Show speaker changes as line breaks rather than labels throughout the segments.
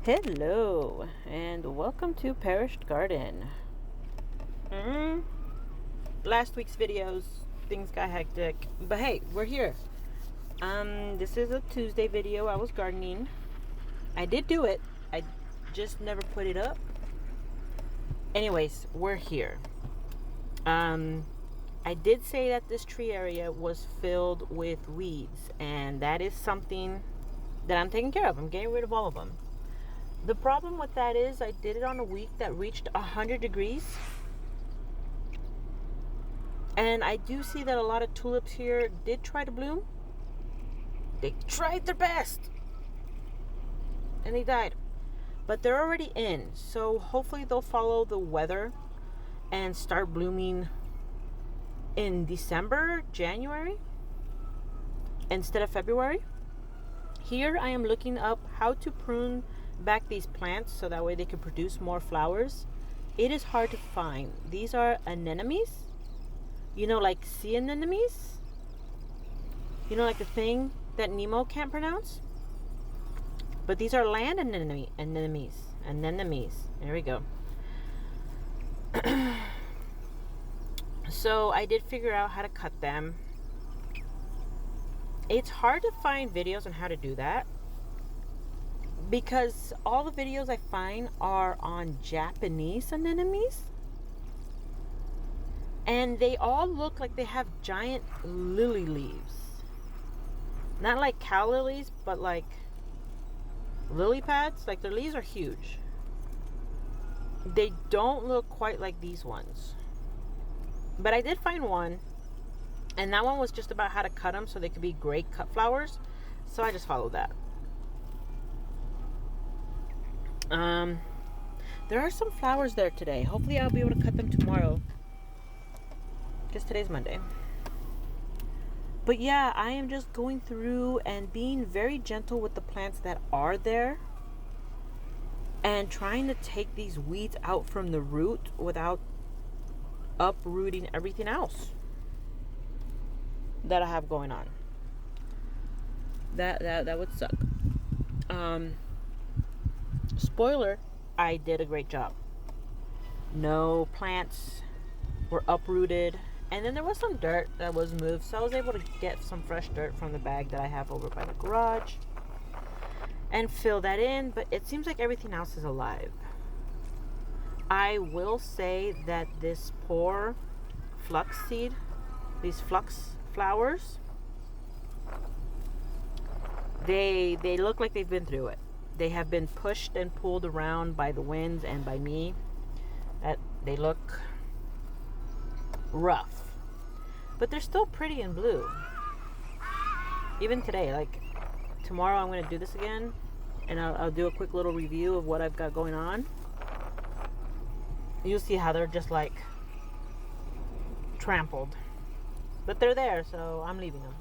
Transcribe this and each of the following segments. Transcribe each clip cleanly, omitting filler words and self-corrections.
Hello, and welcome to Perished Garden. Last week's videos, things got hectic, but hey, we're here. This is a Tuesday video. I was gardening. I did do it. I just never put it up. Anyways, we're here. I did say that this tree area was filled with weeds, and that is something that I'm taking care of. I'm getting rid of all of them. The problem with that is I did it on a week that reached 100 degrees. And I do see that a lot of tulips here did try to bloom. They tried their best. And they died. But they're already in. So hopefully they'll follow the weather and start blooming in December, January, instead of February. Here I am looking up how to prune back these plants so that way they can produce more flowers. It is hard to find. These are anemones. You know, like sea anemones. You know, like the thing that Nemo can't pronounce. But these are land anemones. There we go. So I did figure out how to cut them. It's hard to find videos on how to do that, because all the videos I find are on Japanese anemones. And they all look like they have giant lily leaves. Not like cow lilies, but like lily pads. Like their leaves are huge. They don't look quite like these ones. But I did find one. And that one was just about how to cut them so they could be great cut flowers. So I just followed that. There are some flowers there today. Hopefully I'll be able to cut them tomorrow, because today's Monday. But yeah, I am just going through and being very gentle with the plants that are there, and trying to take these weeds out from the root without uprooting everything else that I have going on. That would suck. Spoiler, I did a great job. No plants were uprooted. And then there was some dirt that was moved, so I was able to get some fresh dirt from the bag that I have over by the garage and fill that in. But it seems like everything else is alive. I will say that this poor flux seed, these flux flowers, they look like they've been through it. They have been pushed and pulled around by the winds and by me. They look rough, but they're still pretty and blue. Even today, like tomorrow I'm going to do this again, and I'll do a quick little review of what I've got going on. You'll see how they're just like trampled, but they're there, so I'm leaving them.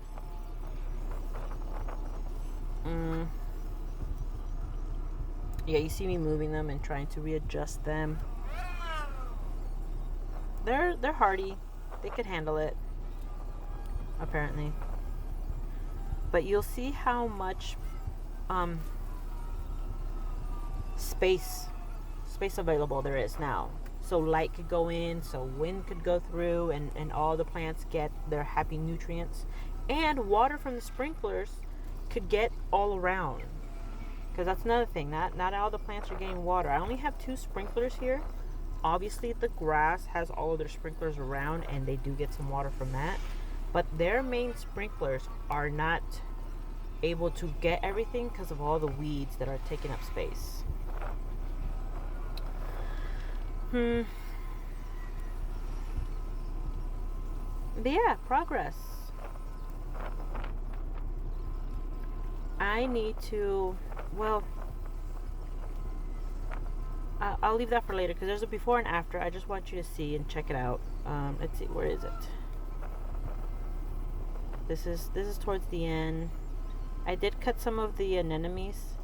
Yeah, you see me moving them and trying to readjust them. They're hardy. They could handle it, apparently. But you'll see how much space available there is now. So light could go in, so wind could go through, and all the plants get their happy nutrients. And water from the sprinklers could get all around. Because that's another thing. Not all the plants are getting water. I only have 2 sprinklers here. Obviously, the grass has all of their sprinklers around, and they do get some water from that. But their main sprinklers are not able to get everything because of all the weeds that are taking up space. But yeah, progress. I need to, well, I'll leave that for later because there's a before and after. I just want you to see and check it out. Let's see, where is it? This is towards the end. I did cut some of the anemones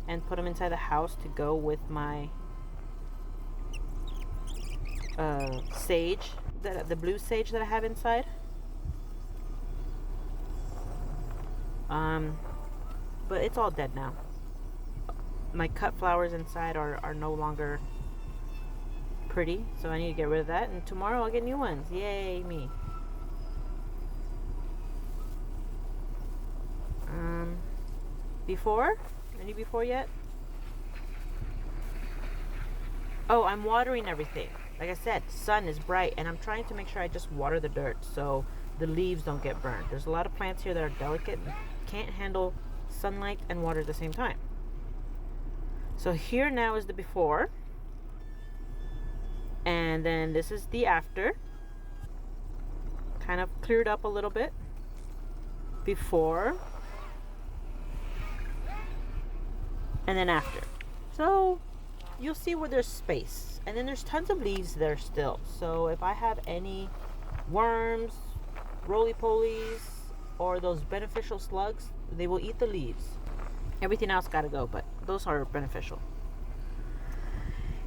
and put them inside the house to go with my sage, the blue sage that I have inside. But it's all dead now. my cut flowers inside are no longer pretty, so I need to get rid of that, and tomorrow I'll get new ones. Yay me. Before? Any before yet? Oh, I'm watering everything. Like I said, sun is bright, and I'm trying to make sure I just water the dirt so the leaves don't get burned. There's a lot of plants here that are delicate and can't handle sunlight and water at the same time. So here now is the before, and then this is the after. Kind of cleared up a little bit. Before, and then after. So you'll see where there's space, and then there's tons of leaves there still. So if I have any worms, roly-polies, or those beneficial slugs, they will eat the leaves. Everything else gotta go, but those are beneficial.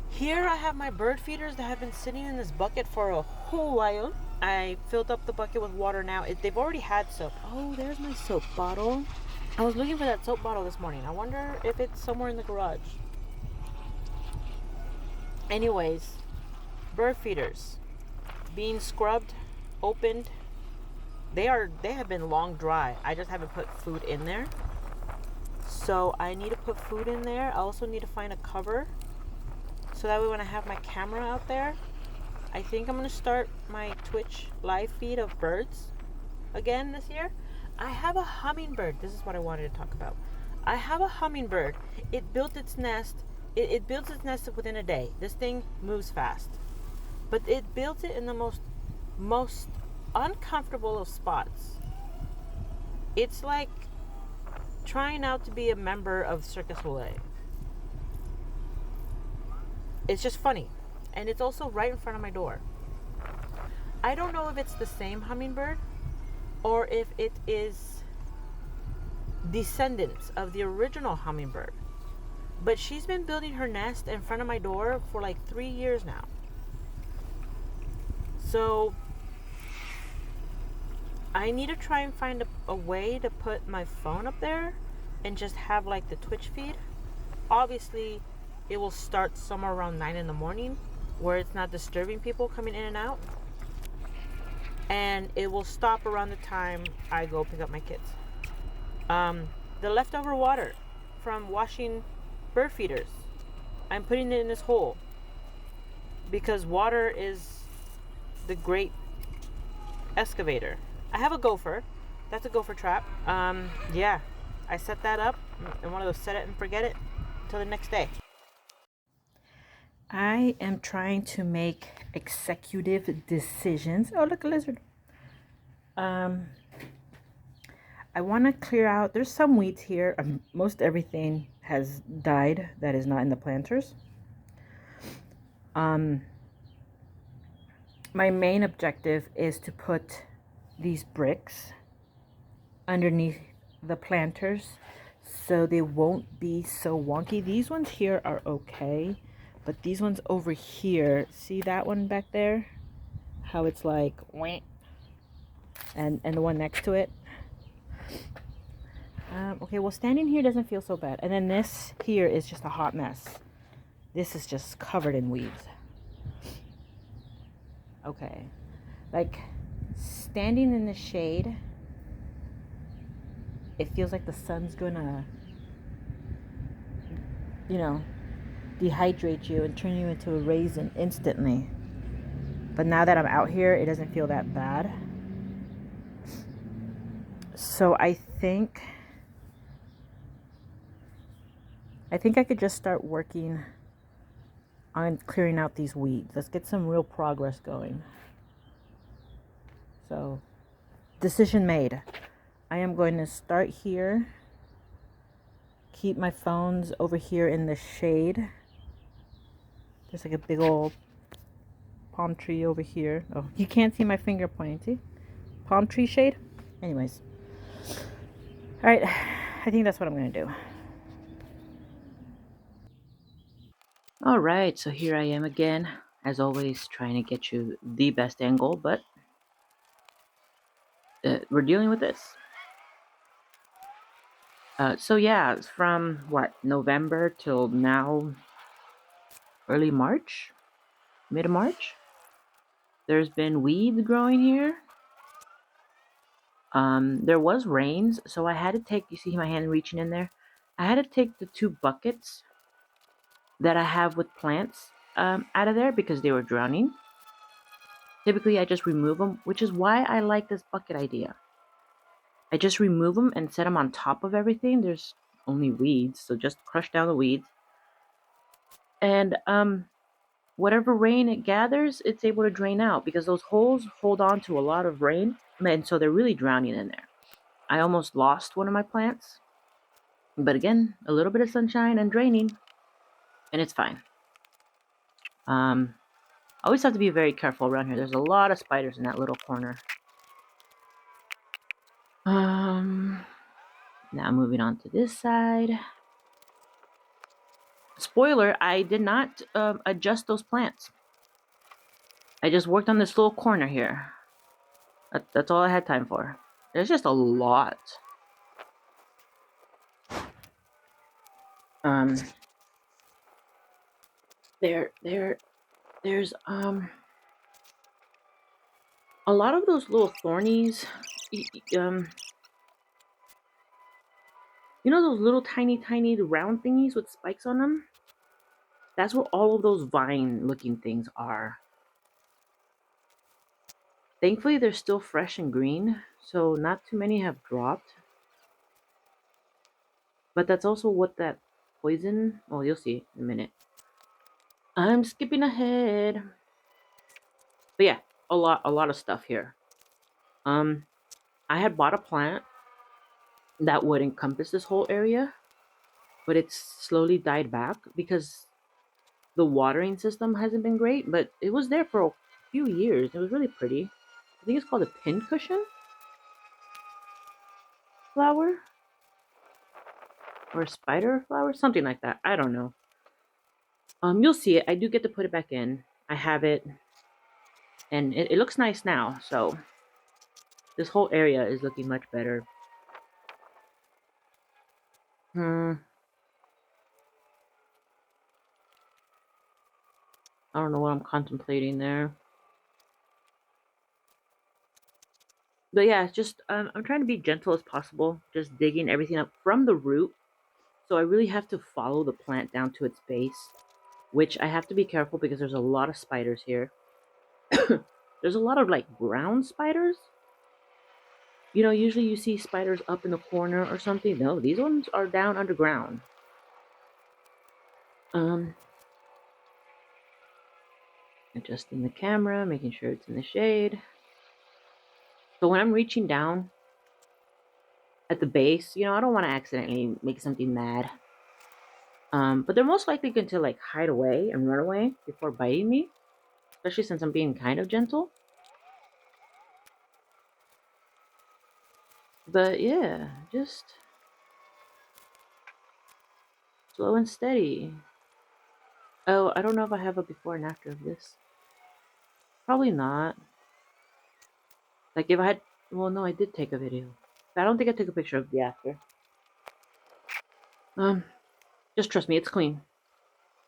Here I have my bird feeders that have been sitting in this bucket for a whole while. I filled up the bucket with water now. They've already had soap. Oh, there's my soap bottle. I was looking for that soap bottle this morning. I wonder if it's somewhere in the garage. Anyways, bird feeders being scrubbed, opened. They have been long dry. I just haven't put food in there. So I need to put food in there. I also need to find a cover, so that way when I have my camera out there, I think I'm going to start my Twitch live feed of birds again this year. I have a hummingbird. This is what I wanted to talk about. I have a hummingbird. It built its nest. It builds its nest within a day. This thing moves fast. But it built it in the most uncomfortable of spots. It's like trying out to be a member of Circus Soleil. It's just funny. And it's also right in front of my door. I don't know if it's the same hummingbird or if it is descendants of the original hummingbird. But she's been building her nest in front of my door for like 3 years now. So I need to try and find a way to put my phone up there and just have like the Twitch feed. Obviously, it will start somewhere around 9 in the morning where it's not disturbing people coming in and out. And it will stop around the time I go pick up my kids. The leftover water from washing bird feeders, I'm putting it in this hole because water is the great excavator. I have a gopher. That's a gopher trap. Yeah, I set that up in one of those set it and forget it until the next day. I am trying to make executive decisions. Oh, look, a lizard. I want to clear out. There's some weeds here. Most everything has died that is not in the planters. My main objective is to put these bricks underneath the planters so they won't be so wonky. These ones here are okay. But these ones over here, see that one back there? How it's like, wah, and the one next to it. Okay, well, standing here doesn't feel so bad. And then this here is just a hot mess. This is just covered in weeds. Okay, like standing in the shade, it feels like the sun's gonna, dehydrate you and turn you into a raisin instantly. But now that I'm out here, it doesn't feel that bad. So I think I could just start working on clearing out these weeds. Let's get some real progress going. So, decision made. I am going to start here. Keep my phones over here in the shade. There's like a big old palm tree over here. Oh, you can't see my finger pointing. See? Palm tree shade. Anyways. All right. I think that's what I'm going to do. All right. So here I am again. As always, trying to get you the best angle. But we're dealing with this. So yeah, it's from what, November till now, early March, mid March. There's been weeds growing here. There was rains, so I had to take. You see my hand reaching in there. I had to take the 2 buckets that I have with plants out of there because they were drowning. Typically, I just remove them, which is why I like this bucket idea. I just remove them and set them on top of everything. There's only weeds, so just crush down the weeds. And whatever rain it gathers, it's able to drain out because those holes hold on to a lot of rain, and so they're really drowning in there. I almost lost one of my plants, but again, a little bit of sunshine and draining, and it's fine. Always have to be very careful around here. There's a lot of spiders in that little corner. Now moving on to this side. Spoiler, I did not adjust those plants. I just worked on this little corner here. That's all I had time for. There's just a lot. There's a lot of those little thornies. You know those little tiny round thingies with spikes on them? That's where all of those vine looking things are. Thankfully, they're still fresh and green, so not too many have dropped. But that's also what that poison... Oh, you'll see in a minute. I'm skipping ahead. But yeah, a lot of stuff here. I had bought a plant that would encompass this whole area, but it's slowly died back because the watering system hasn't been great, but it was there for a few years. It was really pretty. I think it's called a pincushion flower or a spider flower, something like that. I don't know. You'll see it. I do get to put it back in. I have it, and it looks nice now. So this whole area is looking much better. I don't know what I'm contemplating there. But yeah, it's just I'm trying to be gentle as possible, just digging everything up from the root. So I really have to follow the plant down to its base, which I have to be careful because there's a lot of spiders here. There's a lot of like brown spiders. You know, usually you see spiders up in the corner or something. No, these ones are down underground. Adjusting the camera, making sure it's in the shade. So when I'm reaching down at the base, you know, I don't want to accidentally make something mad. But they're most likely going to like hide away and run away before biting me, especially since I'm being kind of gentle. But yeah, just slow and steady. Oh, I don't know if I have a before and after of this. Probably not. Like if I had, well, no, I did take a video. I don't think I took a picture of the after. Just trust me, it's clean.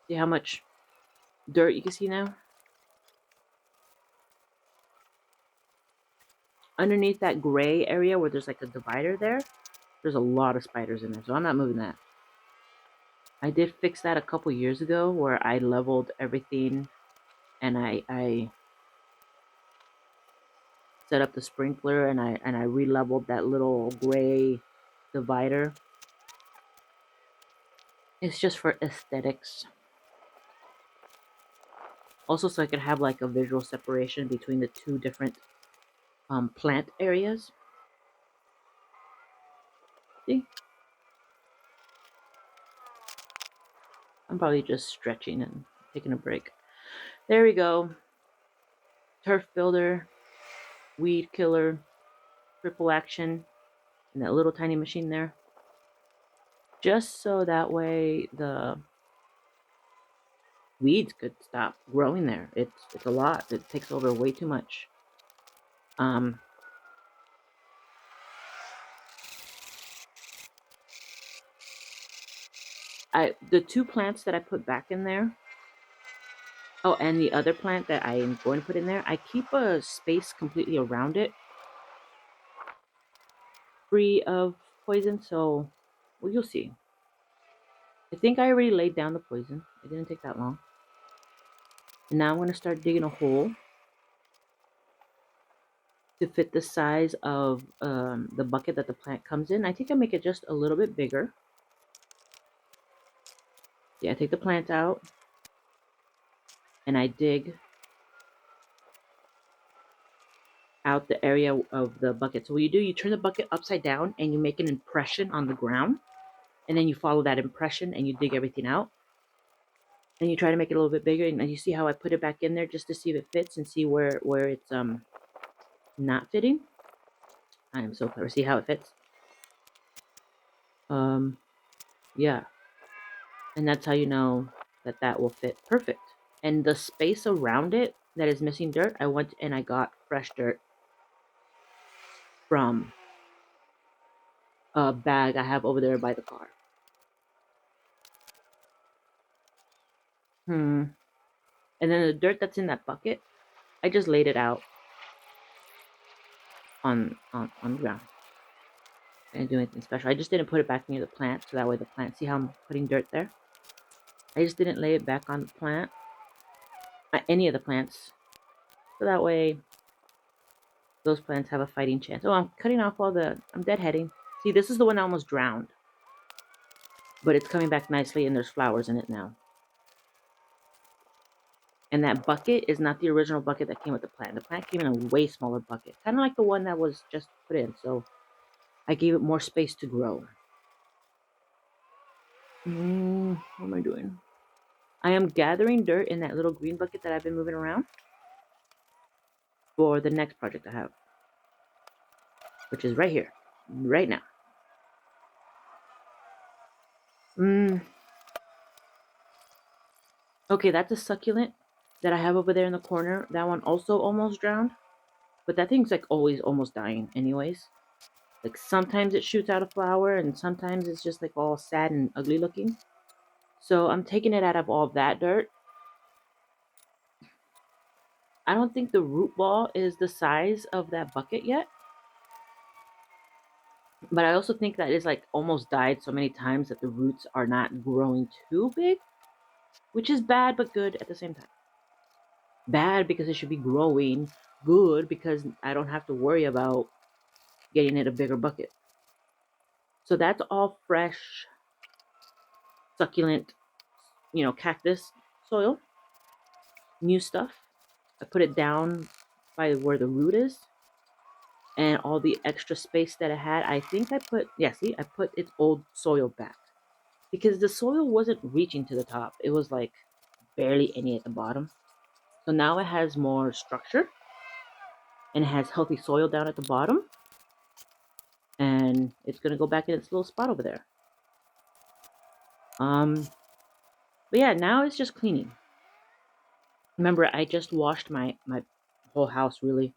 See how much dirt you can see now? Underneath that gray area where there's like a divider there, there's a lot of spiders in there, so I'm not moving that. I did fix that a couple years ago where I leveled everything and I set up the sprinkler and I re-leveled that little gray divider. It's just for aesthetics. Also so I could have like a visual separation between the two different plant areas. See? I'm probably just stretching and taking a break. There we go. Turf builder, weed killer, triple action, and that little tiny machine there. Just so that way the weeds could stop growing there. It's a lot. It takes over way too much. The two plants that I put back in there. Oh, and the other plant that I am going to put in there, I keep a space completely around it, free of poison. So, well, you'll see. I think I already laid down the poison. It didn't take that long. And now I'm going to start digging a hole to fit the size of the bucket that the plant comes in. I think I make it just a little bit bigger. Yeah, I take the plant out and I dig out the area of the bucket. So what you do, you turn the bucket upside down and you make an impression on the ground, and then you follow that impression and you dig everything out. And you try to make it a little bit bigger, and you see how I put it back in there just to see if it fits and see where it's not fitting. I am so clever. See how it fits? Yeah. And that's how you know that that will fit perfect. And the space around it that is missing dirt, I went and I got fresh dirt from a bag I have over there by the car. And then the dirt that's in that bucket, I just laid it out on the ground. I didn't do anything special. I just didn't put it back near the plant, so that way the plant, see how I'm putting dirt there? I just didn't lay it back on the plant, any of the plants, so that way those plants have a fighting chance. Oh, I'm cutting off all the, I'm deadheading. See, this is the one that almost drowned, but it's coming back nicely and there's flowers in it now. And that bucket is not the original bucket that came with the plant. The plant came in a way smaller bucket, kind of like the one that was just put in, so I gave it more space to grow. What am I doing? I am gathering dirt in that little green bucket that I've been moving around for the next project I have, which is right here, right now. Okay, that's a succulent that I have over there in the corner. That one also almost drowned, but that thing's like always almost dying anyways. Like sometimes it shoots out a flower and sometimes it's just like all sad and ugly looking. So I'm taking it out of all that dirt. I don't think the root ball is the size of that bucket yet. But I also think that it's like almost died so many times that the roots are not growing too big, which is bad but good at the same time. Bad because it should be growing, good because I don't have to worry about getting it a bigger bucket. So that's all fresh, succulent, cactus soil, new stuff. I put it down by where the root is, and all the extra space that it had, I think I put, I put its old soil back because the soil wasn't reaching to the top. It was like barely any at the bottom. So now it has more structure and it has healthy soil down at the bottom, and it's gonna go back in its little spot over there. But yeah, now it's just cleaning. Remember, I just washed my whole house really.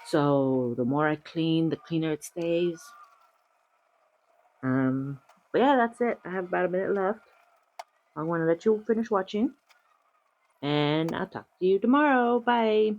So the more I clean, the cleaner it stays. But yeah, that's it. I have about a minute left. I want to let you finish watching, and I'll talk to you tomorrow. Bye.